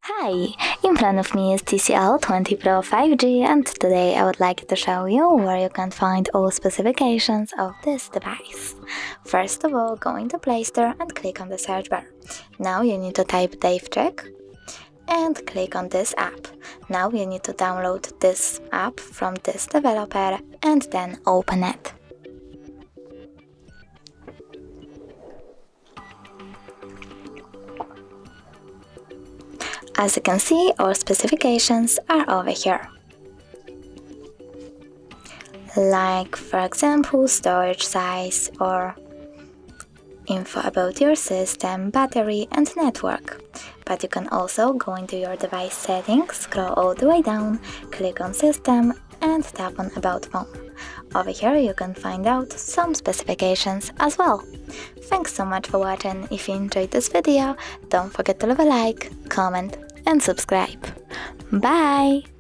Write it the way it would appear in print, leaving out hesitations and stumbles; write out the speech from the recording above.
Hi, in front of me is TCL 20 Pro 5G, and today I would like to show you where you can find all specifications of this device. First of all, go into Play Store and click on the search bar. Now you need to type DaveCheck and click on this app. Now you need to download this app from this developer and then open it. As you can see, all specifications are over here. Like, for example, storage size or info about your system, battery and network. But you can also go into your device settings, scroll all the way down, click on System and tap on About Phone. Over here you can find out some specifications as well. Thanks so much for watching. If you enjoyed this video, don't forget to leave a like, comment and subscribe. Bye!